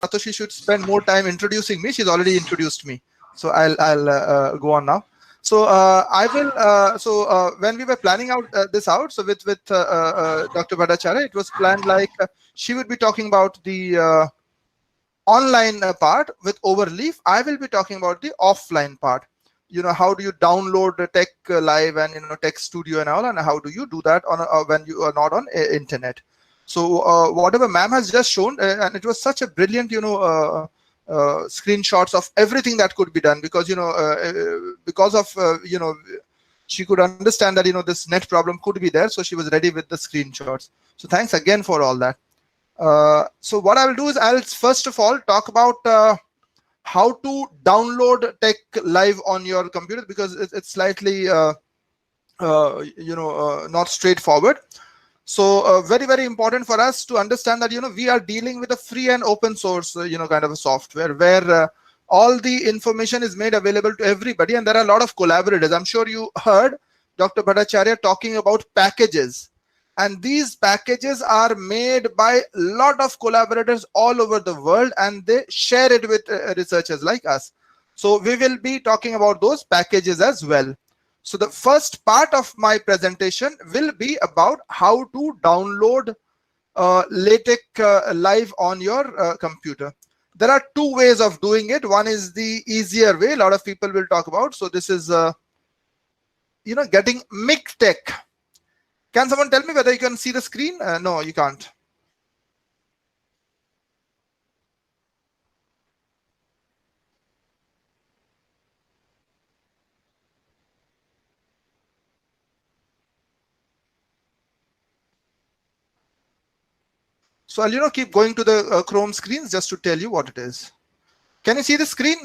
Satoshi should spend more time introducing me. She's already introduced me. So I'll go on now. So I will. When we were planning out this out, so with Dr. Bhattacharya, it was planned like she would be talking about the online part with Overleaf. I will be talking about the offline part. How do you download the TeXLive and TeXStudio and all, and how do you do that on when you are not on internet? So whatever ma'am has just shown, and it was such a brilliant, screenshots of everything that could be done, because because of she could understand that this net problem could be there, so she was ready with the screenshots. So thanks again for all that. So what I will do is I'll first of all talk about how to download TeXLive on your computer, because it's slightly not straightforward. So very, very important for us to understand that we are dealing with a free and open source kind of a software where all the information is made available to everybody, and there are a lot of collaborators. I'm sure you heard Dr. Bhattacharya talking about packages. And these packages are made by a lot of collaborators all over the world, and they share it with researchers like us. So we will be talking about those packages as well. So the first part of my presentation will be about how to download LaTeX live on your computer. There are two ways of doing it. One is the easier way, a lot of people will talk about. So this is getting MikTeX. Can someone tell me whether you can see the screen? No, you can't. So I'll keep going to the Chrome screens just to tell you what it is. Can you see the screen?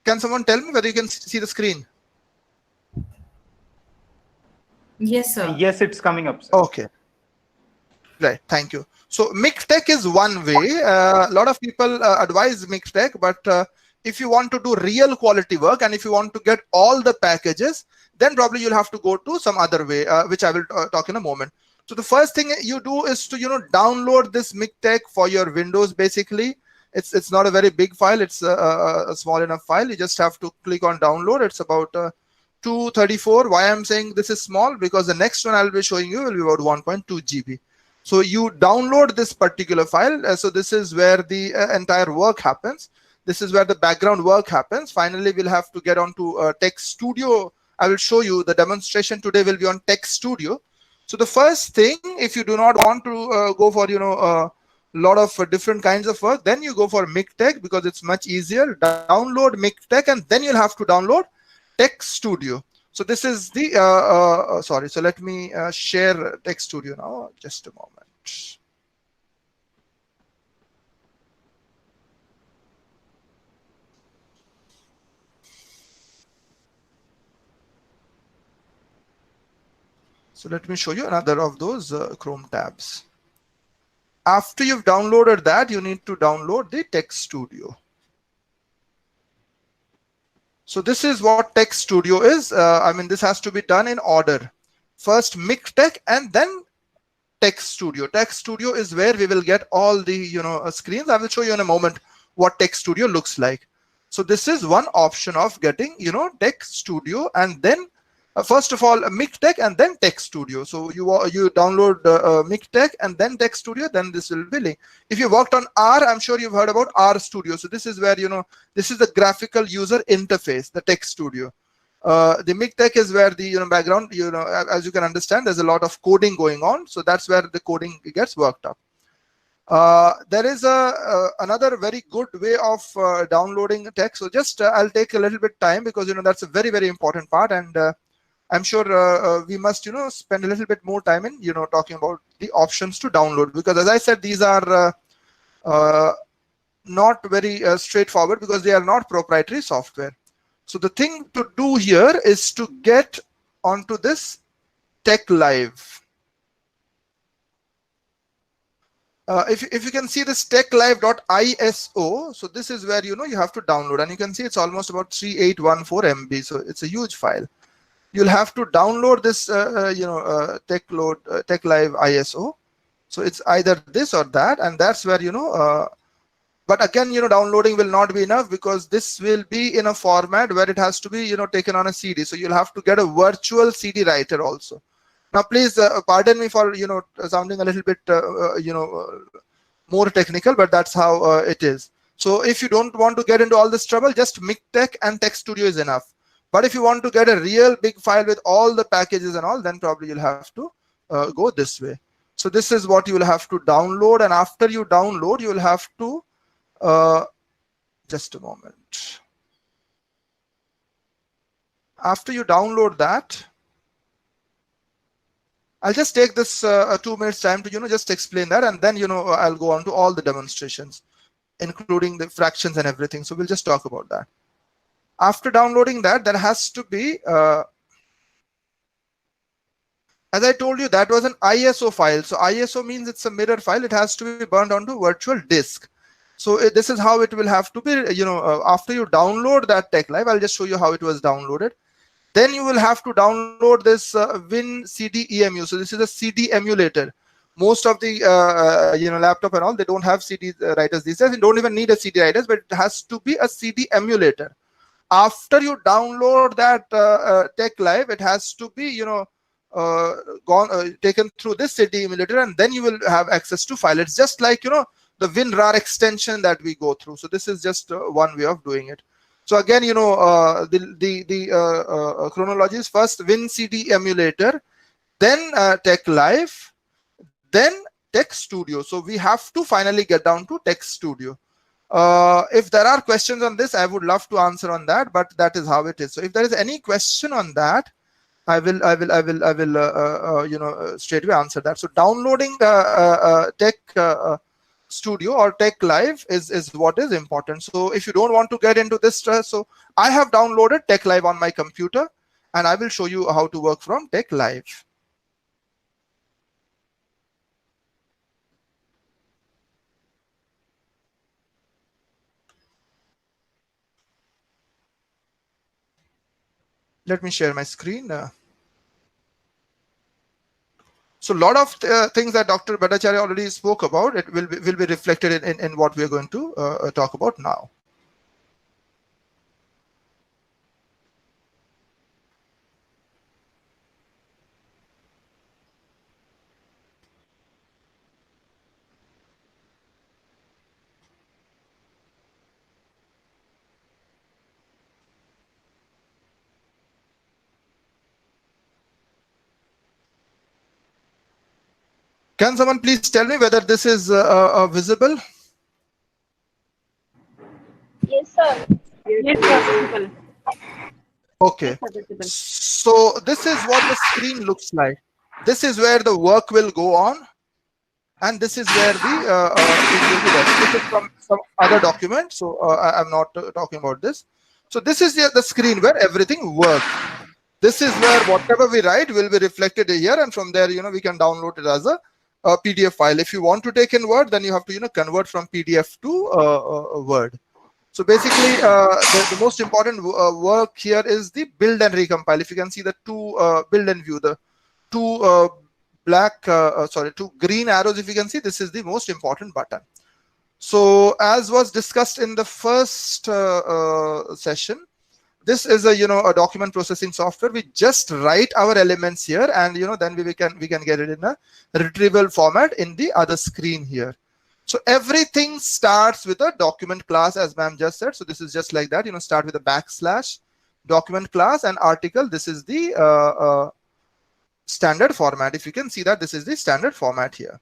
Can someone tell me whether you can see the screen? Yes, sir. Yes, it's coming up, sir. Okay. Right, thank you. So MikTeX is one way. A lot of people advise MikTeX, but if you want to do real quality work and if you want to get all the packages, then probably you'll have to go to some other way, which I will talk in a moment. So the first thing you do is to download this MikTeX for your Windows. Basically, it's not a very big file. It's a small enough file. You just have to click on download. It's about 234. Why I'm saying this is small? Because the next one I'll be showing you will be about 1.2 GB. So you download this particular file. So this is where the entire work happens. This is where the background work happens. Finally, we'll have to get onto TeXStudio. I will show you the demonstration today will be on TeXStudio. So the first thing, if you do not want to go for a lot of different kinds of work, then you go for MikTeX because it's much easier. Download MikTeX and then you'll have to download TeXStudio. So this is the sorry. So let me share TeXStudio now. Just a moment. So let me show you another of those Chrome tabs. After you've downloaded that, you need to download the TeXStudio. So this is what TeXStudio is. I mean, this has to be done in order. First MikTeX and then TeXStudio. TeXStudio is where we will get all the screens. I will show you in a moment what TeXStudio looks like. So this is one option of getting TeXStudio, and then first of all MikTeX and then TeXStudio. So you download MikTeX and then TeXStudio, then this will be linked. If you worked on R, I'm sure you've heard about RStudio. So this is where this is the graphical user interface, the TeXStudio. The MikTeX is where the background, as you can understand, there's a lot of coding going on. So that's where the coding gets worked up. There is another very good way of downloading text. So just I'll take a little bit time because that's a very, very important part, and I'm sure we must spend a little bit more time in talking about the options to download, because as I said, these are not very straightforward because they are not proprietary software. So the thing to do here is to get onto this TeXLive. If you can see this TeXLive.iso, so this is where you have to download, and you can see it's almost about 3814 MB. So it's a huge file. You'll have to download this TeXLive ISO. So it's either this or that, and that's where But again, downloading will not be enough, because this will be in a format where it has to be, taken on a CD. So you'll have to get a virtual CD writer also. Now, please pardon me for, sounding a little bit, more technical, but that's how it is. So if you don't want to get into all this trouble, just MikTeX and Text Studio is enough. But if you want to get a real big file with all the packages and all, then probably you'll have to go this way. So this is what you will have to download, and after you download, you will have to just a moment. After you download that, I'll just take this 2 minutes time to just explain that, and then I'll go on to all the demonstrations, including the fractions and everything. So we'll just talk about that. After downloading that, there has to be, as I told you, that was an ISO file. So ISO means it's a mirror file. It has to be burned onto virtual disk. So this is how it will have to be. After you download that TeXLive, I'll just show you how it was downloaded. Then you will have to download this WinCD-EMU. So this is a CD emulator. Most of the laptop and all, they don't have CD writers these days. You don't even need a CD writers, but it has to be a CD emulator. After you download that TeXLive, it has to be taken through this CD emulator, and then you will have access to file. It's just like the WinRAR extension that we go through. So this is just one way of doing it. So again, the chronology is first WinCD emulator, then TeXLive, then Text Studio. So we have to finally get down to Text Studio. If there are questions on this, I would love to answer on that, but that is how it is. So if there is any question on that, I will straight away answer that. So downloading Text Studio or TeXLive is what is important. So if you don't want to get into this stress, so I have downloaded TeXLive on my computer, and I will show you how to work from TeXLive. Let me share my screen. So a lot of things that Dr. Bhattacharya already spoke about, it will be reflected in what we are going to talk about now. Can someone please tell me whether this is visible? Yes, sir. Yes, sir. Visible. Okay. So this is what the screen looks like. This is where the work will go on, and this is where the thing will be there. So this is from some other document. So I'm not talking about this. So this is the screen where everything works. This is where whatever we write will be reflected here, and from there, we can download it as a PDF file. If you want to take in Word, then you have to convert from PDF to Word. So basically, the most important work here is the build and recompile. If you can see the two build and view, the two two green arrows, if you can see, this is the most important button. So as was discussed in the first session, this is a document processing software. We just write our elements here, and then we can get it in a retrieval format in the other screen here. So everything starts with a document class, as ma'am just said. So this is just like that. Start with a backslash document class and article. This is the standard format. If you can see that, this is the standard format here.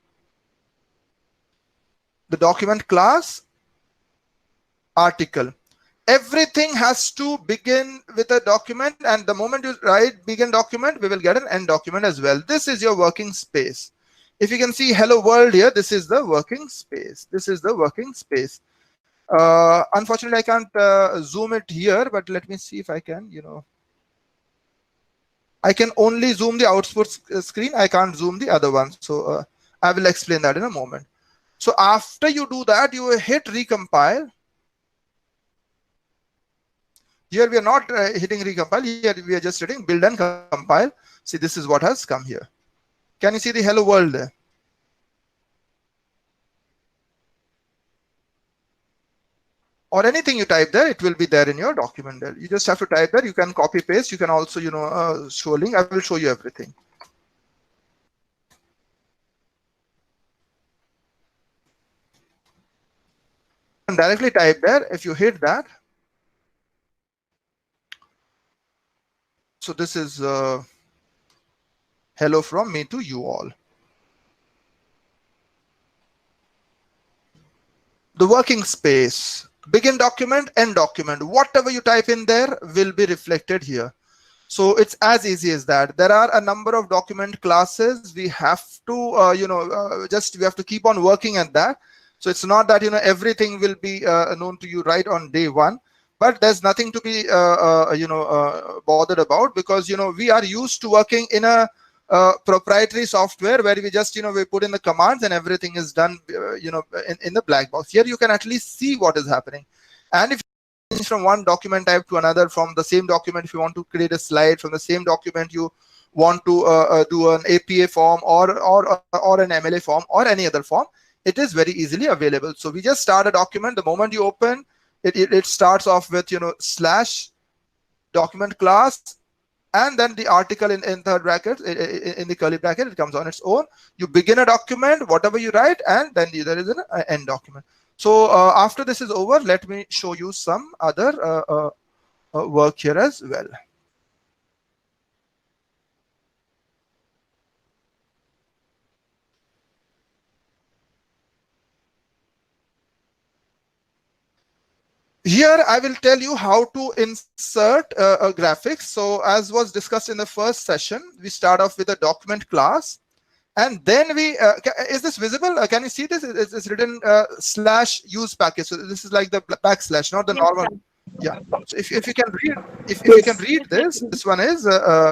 The document class, article. Everything has to begin with a document, and the moment you write begin document, we will get an end document as well. This is your working space. If you can see hello world here, this is the working space. This is the working space. Unfortunately, I can't zoom it here, but let me see if I can, I can only zoom the output screen. I can't zoom the other one. So I will explain that in a moment. So after you do that, you hit recompile. Here we are not hitting recompile. Here we are just hitting build and compile. See, this is what has come here. Can you see the hello world there? or anything you type there, it will be there in your document there. You just have to type there. You can copy paste. You can also, show link. I will show you everything. And directly type there. If you hit that, so this is hello from me to you all. The working space, begin document, end document, whatever you type in there will be reflected here. So it's as easy as that. There are a number of document classes. We have to, we have to keep on working at that. So it's not that, everything will be known to you right on day one, but there's nothing to be, bothered about, because, we are used to working in a proprietary software where we just, we put in the commands and everything is done, in the black box. Here you can at least see what is happening. And if from one document type to another, from the same document, if you want to create a slide from the same document, you want to do an APA form or an MLA form or any other form, it is very easily available. So we just start a document. The moment you open it starts off with slash document class, and then the article in third bracket, in the curly bracket, it comes on its own. You begin a document, whatever you write, and then there is an end document. So after this is over, let me show you some other work here as well. Here I will tell you how to insert graphics. So as was discussed in the first session, we start off with a document class. And then we, is this visible? Can you see this? It's written slash use package. So this is like the backslash, not the normal. Yeah. So if you can read, if you can read this one is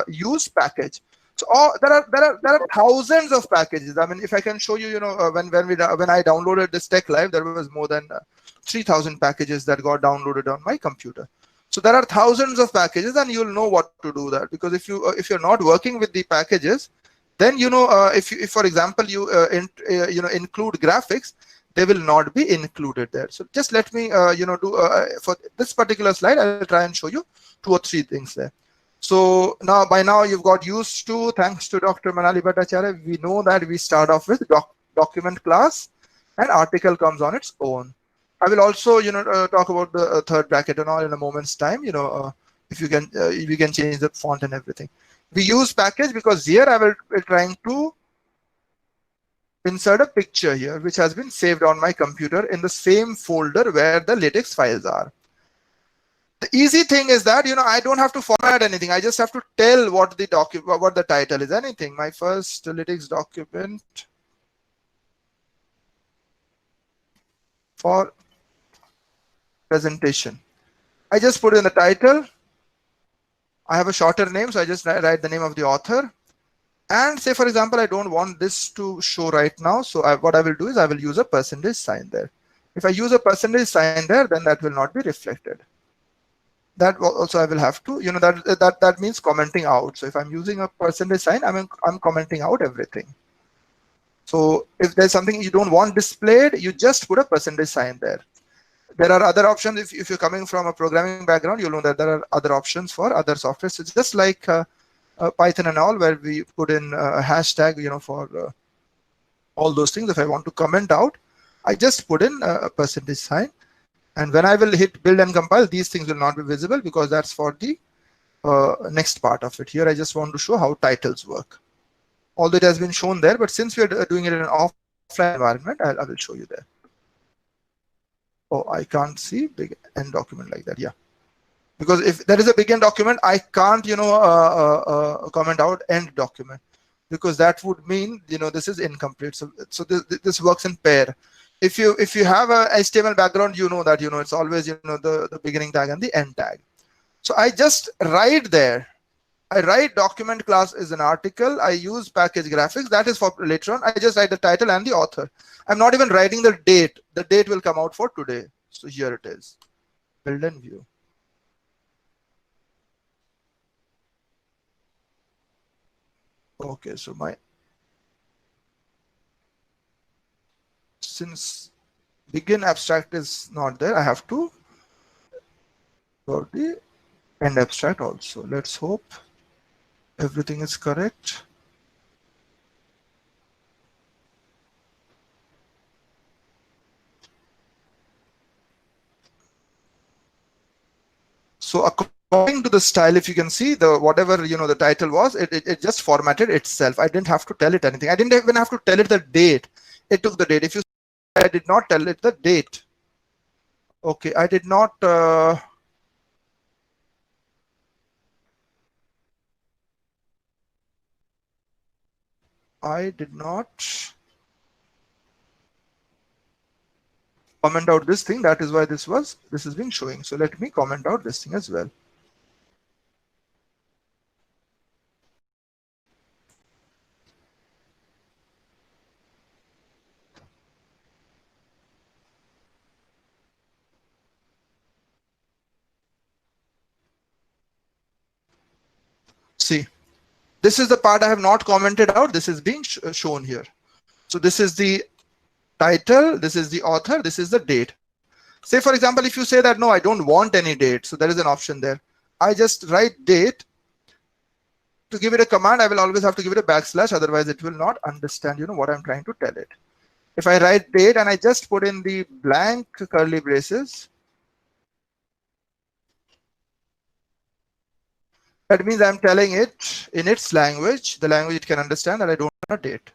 use package. So there are thousands of packages. I mean, if I can show you, when I downloaded this TeXLive, there was more than 3,000 packages that got downloaded on my computer. So there are thousands of packages, and you'll know what to do that, because if you're not working with the packages, then if for example you include graphics, they will not be included there. So just let me for this particular slide, I'll try and show you 2 or 3 things there. So by now you've got used to, thanks to Dr. Manali Bhattacharya, we know that we start off with document class, and article comes on its own. I will also talk about the third bracket and all in a moment's time. If you can we can change the font and everything. We use package because here I will be trying to insert a picture here, which has been saved on my computer in the same folder where the LaTeX files are. The easy thing is that I don't have to format anything. I just have to tell what the title is. Anything. My first LaTeX document for presentation. I just put in the title. I have a shorter name, so I just write the name of the author. And say, for example, I don't want this to show right now. So what I will do is I will use a percentage sign there. If I use a percentage sign there, then that will not be reflected. That also I will have to, that means commenting out. So if I'm using a percentage sign, I'm commenting out everything. So if there's something you don't want displayed, you just put a percentage sign there. There are other options. If you're coming from a programming background, you'll know that there are other options for other software. So just like Python and all, where we put in a hashtag, for all those things. If I want to comment out, I just put in a percentage sign. And when I will hit build and compile, these things will not be visible because that's for the next part of it. Here, I just want to show how titles work. Although it has been shown there, but since we are doing it in an offline environment, I will show you there. Oh, I can't see big end document like that. Yeah, because if there is a big end document, I can't, comment out end document, because that would mean, this is incomplete. So this works in pair. If you have a HTML background, you know that, it's always, the beginning tag and the end tag. So I just write there. I write document class is an article. I use package graphics. That is for later on. I just write the title and the author. I'm not even writing the date. The date will come out for today. So here it is. Build and view. Okay, so since begin abstract is not there, I have to about the end abstract also. Let's hope everything is correct. So according to the style, if you can see, the whatever the title was, it just formatted itself. I didn't have to tell it anything. I didn't even have to tell it the date. It took the date. If you I did not tell it the date. Okay, I did not comment out this thing. That is why this is being showing. So let me comment out this thing as well. See, this is the part I have not commented out. This is being shown here. So this is the title, this is the author, this is the date. Say, for example, if you say that, no, I don't want any date. So there is an option there. I just write date. To give it a command, I will always have to give it a backslash. Otherwise, it will not understand, what I'm trying to tell it. If I write date and I just put in the blank curly braces, that means I'm telling it in its language, the language it can understand, that I don't want a date.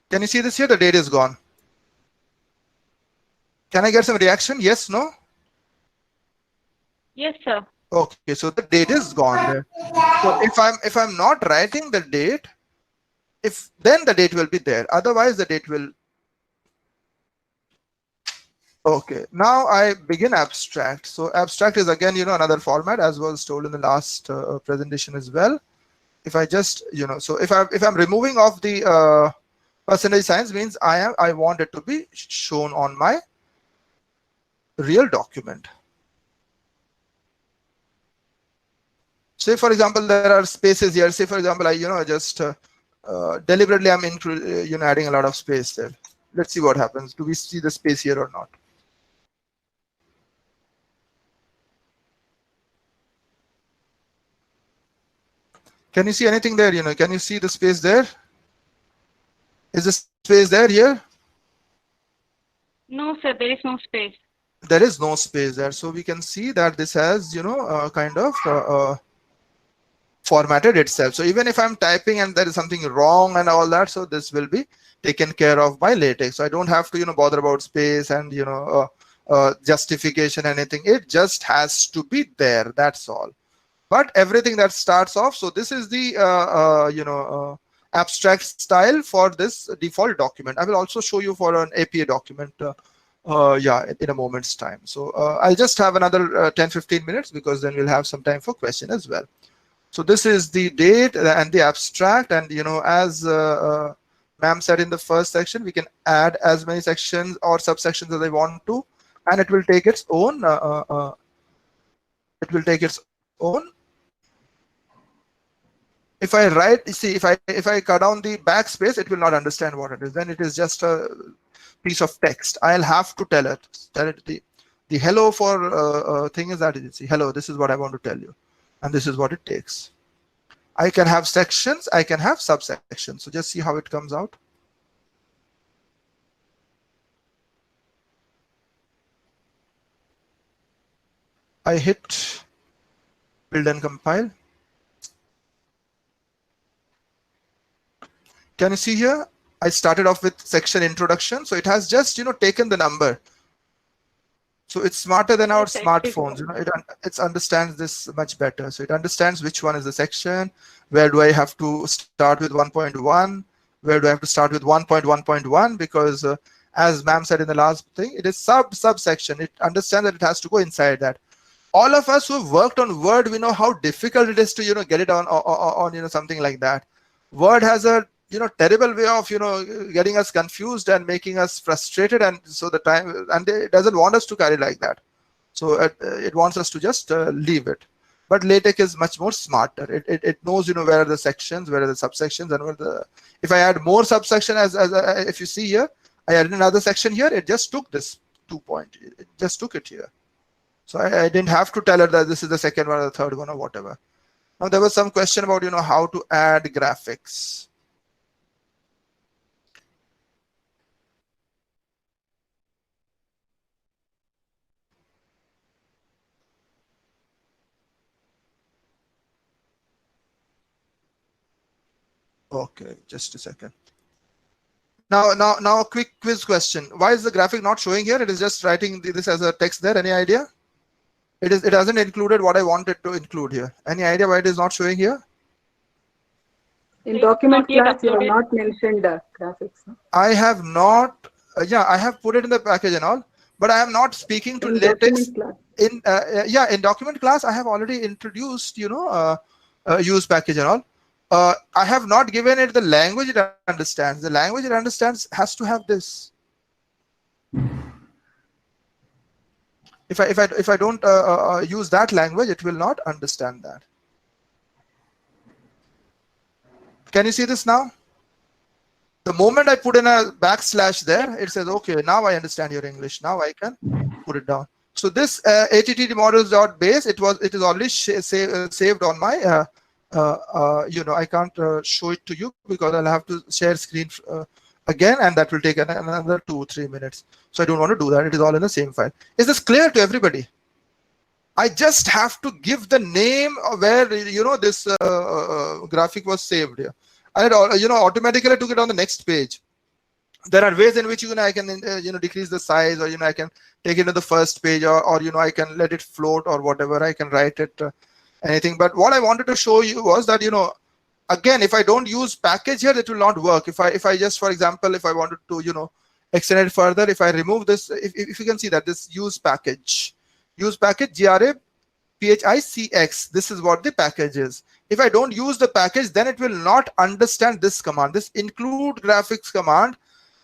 Can you see this here? The date is gone. Can I get some reaction? Yes, no? Yes, sir. Okay, so the date is gone there. So if I'm not writing the date, then the date will be there. Otherwise, the date will. Okay, now I begin abstract. So abstract is again, another format, as was told in the last presentation as well. If I just, so if I'm removing off the percentage signs, means I want it to be shown on my real document. Say, for example, there are spaces here. Say, for example, I just deliberately I'm adding a lot of space there. Let's see what happens. Do we see the space here or not? Can you see anything there? Can you see the space there? Is the space there here? No, sir, there is no space. There is no space there. So we can see that this has, kind of formatted itself. So even if I'm typing and there is something wrong and all that, so this will be taken care of by LaTeX. So I don't have to, bother about space and, justification, anything. It just has to be there. That's all. But everything that starts off. So this is the, abstract style for this default document. I will also show you for an APA document. In a moment's time. So I'll just have another 10-15 minutes, because then we'll have some time for question as well. So this is the date and the abstract, and as ma'am said in the first section, we can add as many sections or subsections as I want to, and it will take its own. If I write, see, if I cut down the backspace, it will not understand what it is. Then it is just a piece of text. I'll have to tell it the hello for thing is that you see, hello, this is what I want to tell you, and this is what it takes. I can have sections, I can have subsections. So just see how it comes out. I hit build and compile. Can you see here? I started off with section introduction. So it has just, taken the number. So it's smarter than our smartphones. It understands this much better. So it understands which one is the section. Where do I have to start with 1.1? Where do I have to start with 1.1.1? Because as ma'am said in the last thing, it is subsection. It understands that it has to go inside that. All of us who have worked on Word, we know how difficult it is to, get it on something like that. Word has a terrible way of getting us confused and making us frustrated, and so the time, and it doesn't want us to carry like that. So it wants us to just leave it. But LaTeX is much more smarter. It knows where are the sections, where are the subsections, and where the, if I add more subsection, as if you see here, I added another section here. It just took this 2 point. It just took it here. So I didn't have to tell her that this is the second one or the third one or whatever. Now there was some question about, how to add graphics. Okay, just a second. Now a quick quiz question. Why is the graphic not showing here? It is just writing this as a text there. Any idea? It hasn't included what I wanted to include here. Any idea why it is not showing here? In document class, you have not mentioned graphics. No? I have not. Yeah, I have put it in the package and all, but I am not speaking to In LaTeX. document In in document class, I have already introduced use package and all. I have not given it the language it understands. The language it understands has to have this. If I don't use that language, it will not understand that. Can you see this now? The moment I put in a backslash there, it says, okay, now I understand your English. Now I can put it down. So this ATT models.base, it is already saved on my, I can't show it to you because I'll have to share screen again, and that will take another 2-3 minutes. So I don't want to do that. It is all in the same file. Is this clear to everybody? I just have to give the name where this graphic was saved here, and it automatically took it on the next page. There are ways in which I can decrease the size, or I can take it to the first page, or I can let it float or whatever. I can write it anything. But what I wanted to show you was that again, if I don't use package here, it will not work. If I just, for example, if I wanted to extend it further, if I remove this, if you can see that this use package graphics, this is what the package is. If I don't use the package, then it will not understand this command. This include graphics command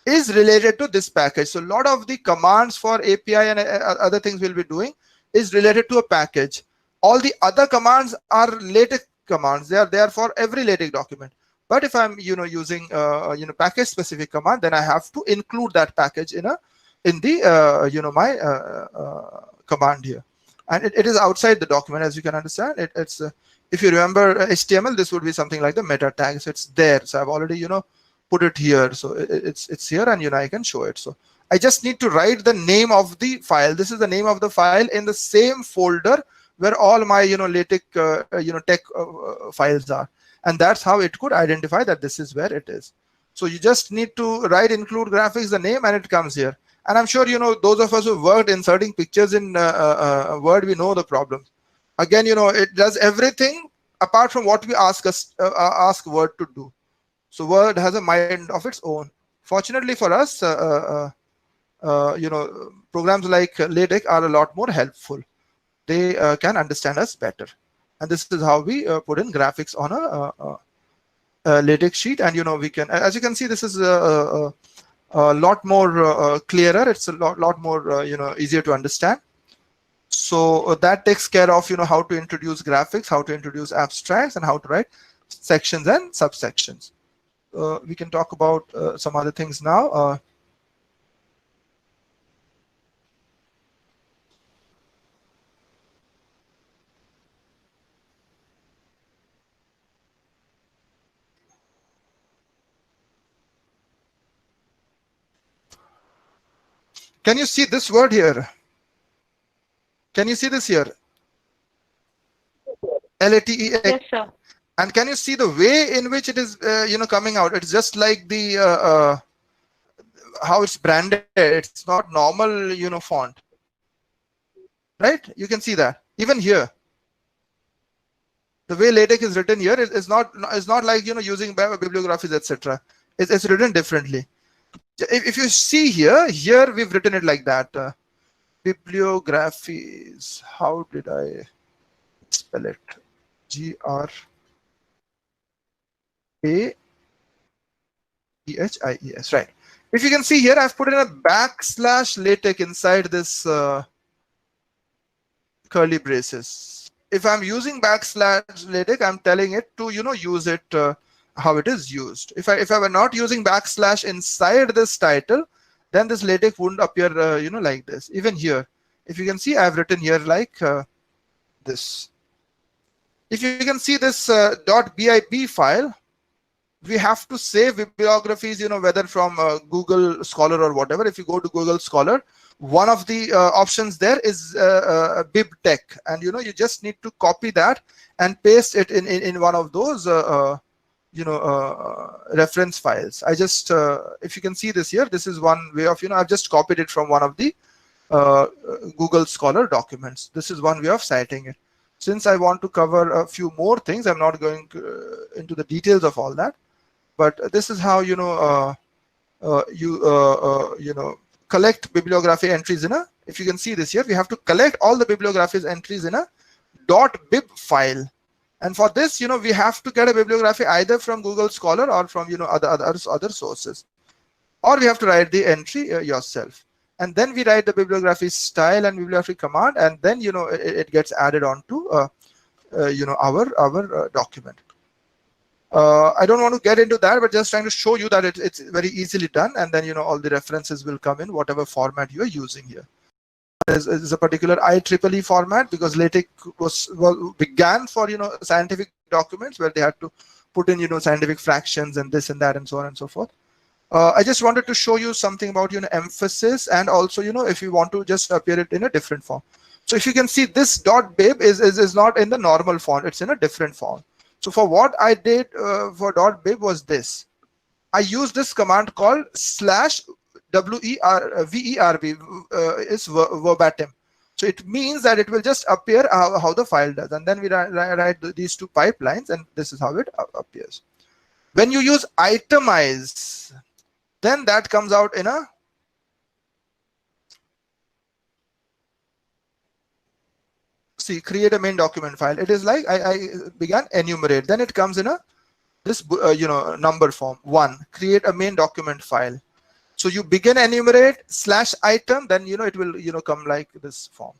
is related to this package. So a lot of the commands for API and other things we'll be doing is related to a package. All the other commands are LaTeX commands. They are there for every LaTeX document. But if I'm using package specific command, then I have to include that package in the my command here, and it is outside the document, as you can understand. It's if you remember HTML, this would be something like the meta tag. So it's there. So I've already put it here. So it's here, and I can show it. So I just need to write the name of the file. This is the name of the file in the same folder where all my LaTeX tech files are, and that's how it could identify that this is where it is. So you just need to write include graphics, the name, and it comes here. And I'm sure those of us who worked inserting pictures in Word, we know the problem. Again, it does everything apart from what we ask Word to do. So Word has a mind of its own. Fortunately for us, programs like LaTeX are a lot more helpful. They can understand us better. And this is how we put in graphics on a LaTeX sheet. And we can, as you can see, this is a lot more clearer. It's a lot more easier to understand. So that takes care of how to introduce graphics, how to introduce abstracts, and how to write sections and subsections. We can talk about some other things now. Can you see this word here? Can you see this here? LaTeX. Yes, sir. And can you see the way in which it is, coming out? It's just like the how it's branded. It's not normal, font, right? You can see that even here. The way LaTeX is written here is not like using bibliographies, etc. It's written differently. If you see here we've written it like that. Bibliographies. How did I spell it? GRAPHIES, right? If you can see here, I've put in a backslash LaTeX inside this curly braces. If I'm using backslash LaTeX, I'm telling it to use it how it is used. If I were not using backslash inside this title, then this LaTeX wouldn't appear like this. Even here, If you can see, I've written here like this. If you can see this .bib file, we have to save bibliographies, whether from Google Scholar or whatever. If you go to Google Scholar, one of the options there is BibTeX, and you just need to copy that and paste it in one of those reference files. I just if you can see this here, this is one way of I've just copied it from one of the Google Scholar documents. This is one way of citing it. Since I want to cover a few more things, I'm not going into the details of all that, but this is how you collect bibliography entries in a. If you can see this here, we have to collect all the bibliography's entries in a .bib file, and for this, we have to get a bibliography either from Google Scholar or from other sources, or we have to write the entry yourself. And then we write the bibliography style and bibliography command, and then it gets added onto our document. I don't want to get into that, but just trying to show you that it's very easily done, and then all the references will come in whatever format you are using here. Is a particular IEEE format, because LaTeX began for scientific documents where they had to put in scientific fractions and this and that and so on and so forth. I just wanted to show you something about emphasis, and also if you want to just appear it in a different form. So if you can see, this .bib is not in the normal font, it's in a different font. So for what I did for .bib was this. I used this command called /verb, is verbatim. So it means that it will just appear how the file does, and then we write these two pipelines, and this is how it appears. When you use itemize, then that comes out in a create a main document file. It is like I began enumerate, then it comes in a this number form 1, create a main document file. So you begin enumerate /item, then it will come like this form.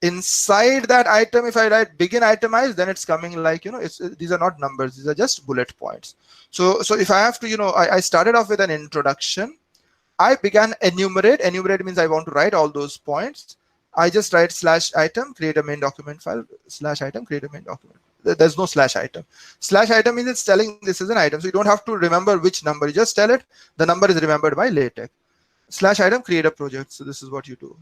Inside that item, if I write begin itemize, then it's coming like these are not numbers, these are just bullet points. So if I have to I started off with an introduction, I began enumerate means I want to write all those points. I just write /item, create a main document file, /item, create a main document. There's no /item. /item means it's telling this is an item, so you don't have to remember which number, you just tell it the number is remembered by LaTeX. /item, create a project, so this is what you do.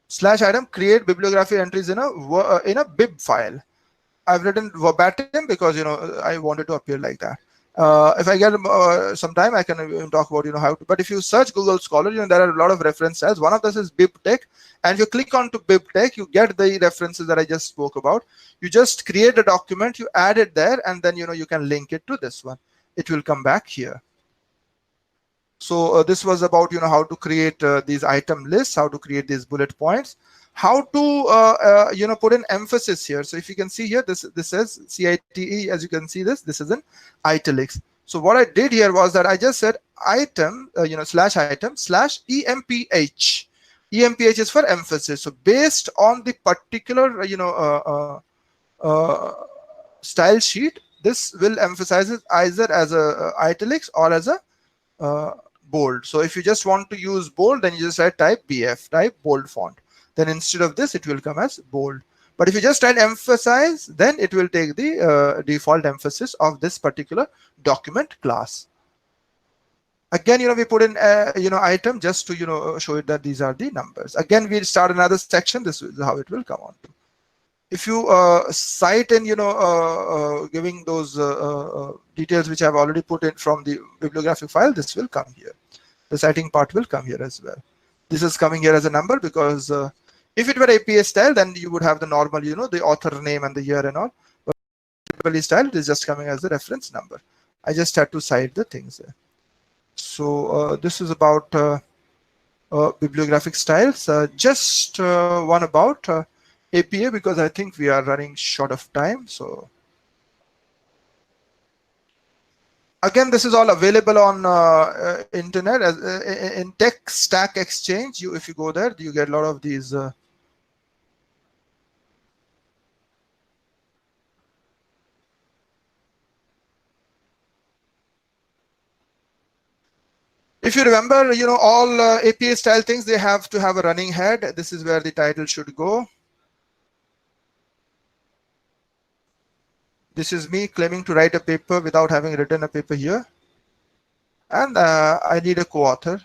/item, create bibliography entries in a bib file. I've written verbatim because I wanted to appear like that. If I get some time, I can talk about how to. But if you search Google Scholar, there are a lot of references. One of this is BibTeX, and if you click on to BibTeX, you get the references that I just spoke about. You just create a document, you add it there, and then you can link it to this one. It will come back here. So this was about how to create these item lists, how to create these bullet points, how to put an emphasis here. So if you can see here, this says CITE. As you can see, this is in italics. So what I did here was that I just said item /item /emph. EMPH is for emphasis. So based on the particular style sheet, this will emphasize it either as a italics or as a bold. So if you just want to use bold, then you just write type BF, type bold font. Then instead of this, it will come as bold. But if you just write emphasize, then it will take the default emphasis of this particular document class. Again, we put in item just to show it that these are the numbers. Again, we start another section. This is how it will come on to. If you cite in giving those details which I've already put in from the bibliography file, this will come here. The citing part will come here as well. This is coming here as a number because if it were APA style, then you would have the normal, the author name and the year and all. But typically style, it is just coming as the reference number. I just had to cite the things there. So this is about bibliographic styles. Just one about APA, because I think we are running short of time. So again, this is all available on internet as in Tech Stack Exchange. If you go there, you get a lot of these. If you remember, all APA style things, they have to have a running head. This is where the title should go. This is me claiming to write a paper without having written a paper here. And I need a co-author.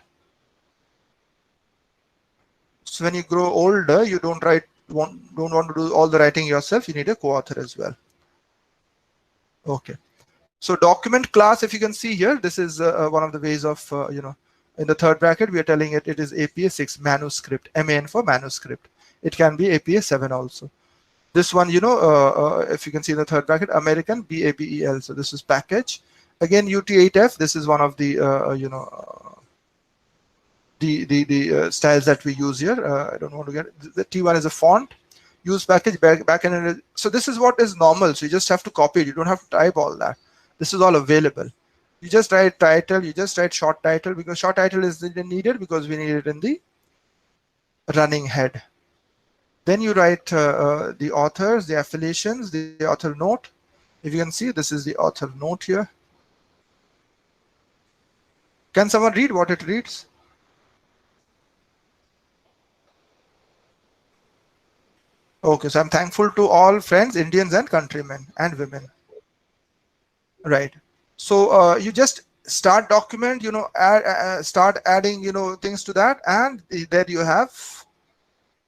So when you grow older, you don't want to do all the writing yourself. You need a co-author as well. Okay. So document class, if you can see here, this is one of the ways of, in the third bracket, we are telling it is APA 6 manuscript, MAN for manuscript. It can be APA 7 also. This one, if you can see in the third bracket, American, BABEL. So this is package. Again, UT8F, this is one of the, the styles that we use here. I don't want to get, the T1 is a font. Use package, backend. So this is what is normal. So you just have to copy it. You don't have to type all that. This is all available. You just write title, you just write short title, because short title is needed because we need it in the running head. Then you write the authors, the affiliations, the author note. If you can see, this is the author note here. Can someone read what it reads? Okay, so I'm thankful to all friends, Indians and countrymen and women. Right. So you just start document, start adding, things to that, and there you have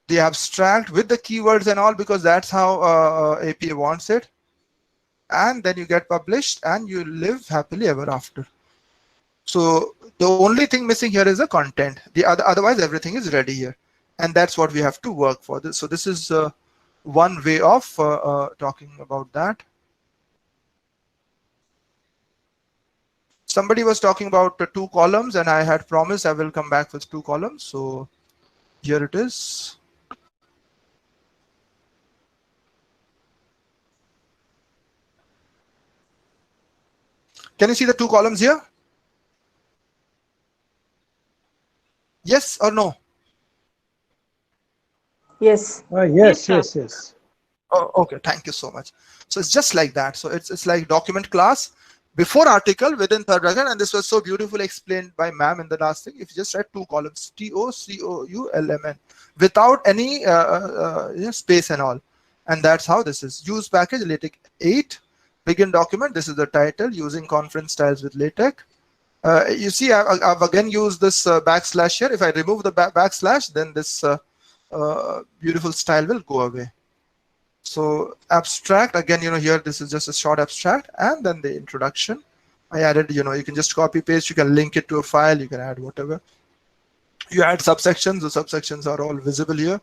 the abstract with the keywords and all, because that's how APA wants it. And then you get published and you live happily ever after. So the only thing missing here is the content. Otherwise everything is ready here, and that's what we have to work for. So this is one way of talking about that. Somebody was talking about 2 columns, and I had promised I will come back with 2 columns. So here it is. Can you see the 2 columns here? Yes or no? Yes. Yes. Oh, okay. Thank you so much. So it's just like that. So it's like document class before article within third bracket, and this was so beautifully explained by ma'am in the last thing. If you just write 2 columns, TOCOULMN, without any space and all, and that's how this is. Use package LaTeX 8. Begin document. This is the title. Using conference styles with LaTeX. You see, I've again used this backslash here. If I remove the backslash, then this beautiful style will go away. So abstract, again, here, this is just a short abstract, and then the introduction. I added, you can just copy paste, you can link it to a file, you can add whatever. You add subsections, the subsections are all visible here.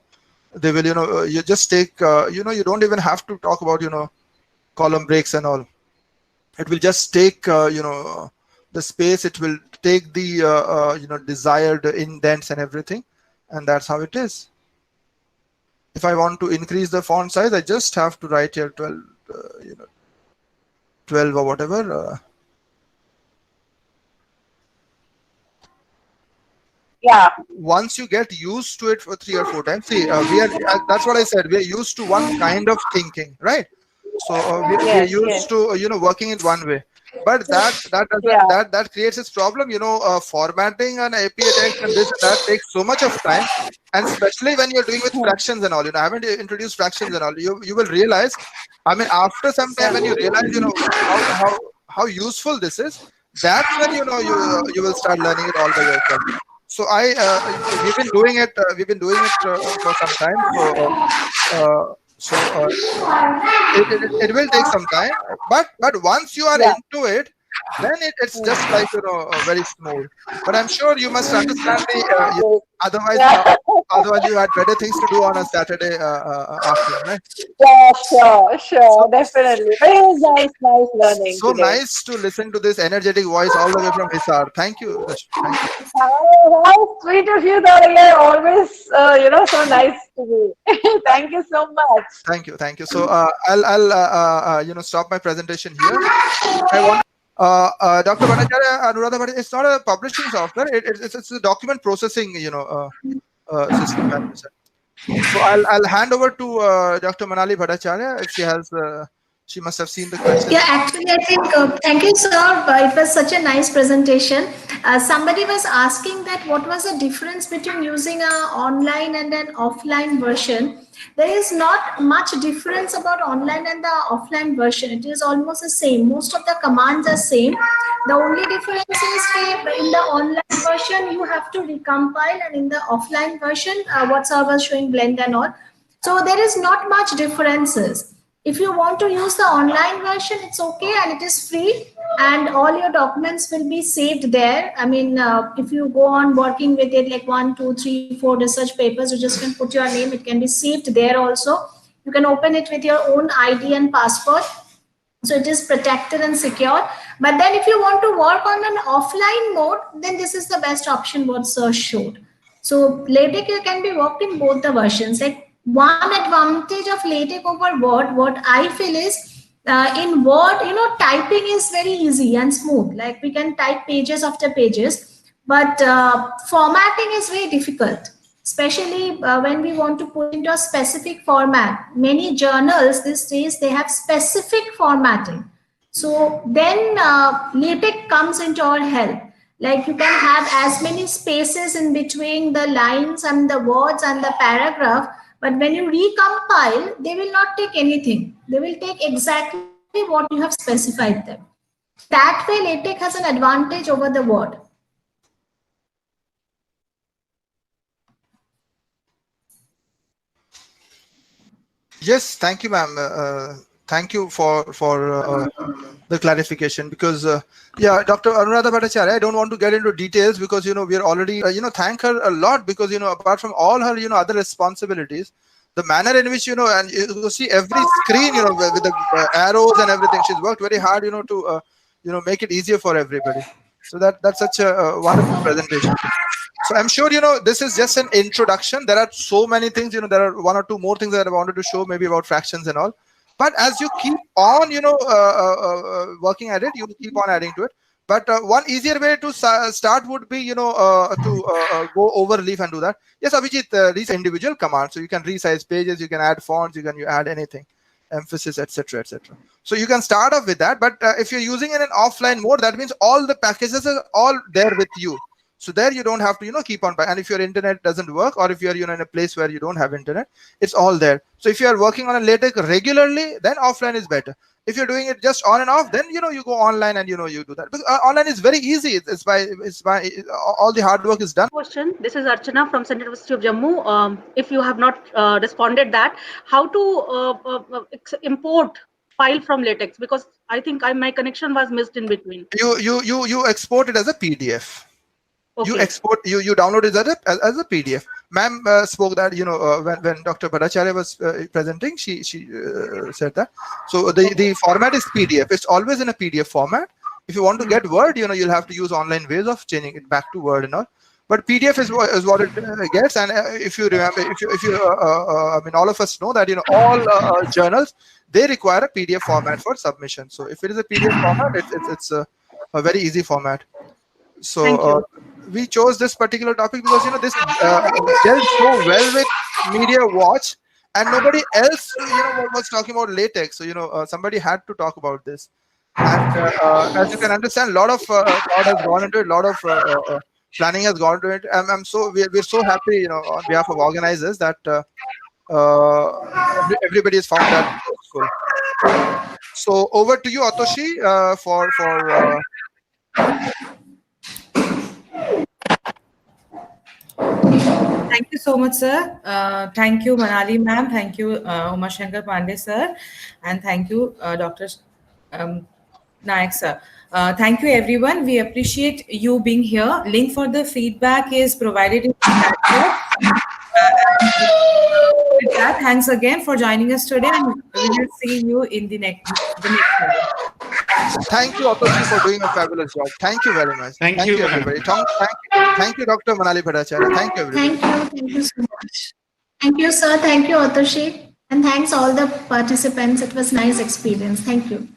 They will, you just take, you don't even have to talk about, column breaks and all. It will just take, the space, it will take the, desired indents and everything, and that's how it is. If I want to increase the font size, I just have to write here 12, 12 or whatever. Yeah. Once you get used to it for 3 or 4 times, see, that's what I said. We are used to one kind of thinking, right? So we are used to, working in one way. But that creates its problem. Formatting an APA text and this and that takes so much of time, and especially when you're doing with fractions and all. I haven't introduced fractions and all. You will realize. I mean, after some time, when you realize, how useful this is, that's when you will start learning it all by yourself. So we've been doing it. For some time. It will take some time, but once you are into it, then it's just like very smooth. But I'm sure you must understand otherwise you had better things to do on a Saturday afternoon, right? Yeah, sure, definitely. Very nice learning. So today. Nice to listen to this energetic voice all the way from Hisar. Thank you. Thank you. How sweet of you, Dariya. Always, so nice to me. Thank you so much. Thank you. So I'll stop my presentation here. I want. Dr. Bhattacharya, Anuradha Bhattacharya, it's not a publishing software. It's a document processing, system. So I'll hand over to Dr. Manali Bhattacharya if she has She must have seen the question. Yeah, actually, I think, thank you, sir. It was such a nice presentation. Somebody was asking that what was the difference between using an online and an offline version. There is not much difference about online and the offline version. It is almost the same. Most of the commands are same. The only difference is in the online version, you have to recompile, and in the offline version, what sir was showing blend and all. So there is not much differences. If you want to use the online version, it's okay and it is free, and all your documents will be saved there. I mean, if you go on working with it, like 1, 2, 3, 4 research papers, you just can put your name. It can be saved there also. You can open it with your own ID and passport. So it is protected and secure. But then if you want to work on an offline mode, then this is the best option what sir showed. So LaTeX can be worked in both the versions. Like one advantage of LaTeX over Word, what I feel is in Word, typing is very easy and smooth. Like we can type pages after pages, but formatting is very difficult, especially when we want to put into a specific format. Many journals these days, they have specific formatting. So then LaTeX comes into our help. Like you can have as many spaces in between the lines and the words and the paragraph, but when you recompile, they will not take anything. They will take exactly what you have specified them. That way, LaTeX has an advantage over the Word. Yes, thank you, ma'am. Thank you for the clarification, because yeah, Dr. Anuradha Bhattacharya, I don't want to get into details because we are already thank her a lot, because apart from all her other responsibilities, the manner in which and you see every screen with the arrows and everything, she's worked very hard to make it easier for everybody. So that's such a wonderful presentation. So I'm sure this is just an introduction. There are so many things. There are 1 or 2 more things that I wanted to show, maybe about fractions and all. But as you keep on working at it, you keep on adding to it. But one easier way to start would be to go over leaf and do that. Yes, Abhijit, these individual commands. So you can resize pages, you can add fonts, you add anything, emphasis, etc., etc. So you can start off with that. But if you're using it in an offline mode, that means all the packages are all there with you. So there you don't have to keep on buying. And if your internet doesn't work, or if you're in a place where you don't have internet, it's all there. So if you are working on a LaTeX regularly, then offline is better. If you're doing it just on and off, then you go online and you do that. Because online is very easy. It's by all the hard work is done. Question. This is Archana from Central University of Jammu. If you have not responded that, how to import file from LaTeX? Because I think my connection was missed in between. You export it as a PDF. Okay. You export, you download it as a PDF. Ma'am spoke that when Dr. Bhattacharya was presenting, she said that. So the format is PDF. It's always in a PDF format. If you want to get Word, you'll have to use online ways of changing it back to Word and all. But PDF is what it gets. And if you remember, I mean, all of us know that all journals, they require a PDF format for submission. So if it is a PDF format, it's a very easy format. So we chose this particular topic because this dealt so well with Media Watch, and nobody else was talking about LaTeX. So somebody had to talk about this. And as you can understand, a lot of thought has gone into it. A lot of planning has gone into it. We're so happy, on behalf of organizers, that everybody has found that useful. So over to you, Atoshi, for Thank you so much, sir. Thank you, Manali ma'am. Thank you, Shankar Pandey sir. And thank you, Dr. Nayak sir. Thank you, everyone. We appreciate you being here. Link for the feedback is provided in the chat box. With that, thanks again for joining us today, and we will see you in the next time. Thank you, Atoshi, for doing a fabulous job. Thank you very much. Thank you, everybody. Thank you, Dr. Manali Bhattacharya. Thank you, everybody. Thank you so much. Thank you, sir. Thank you, Atoshi. And thanks all the participants. It was a nice experience. Thank you.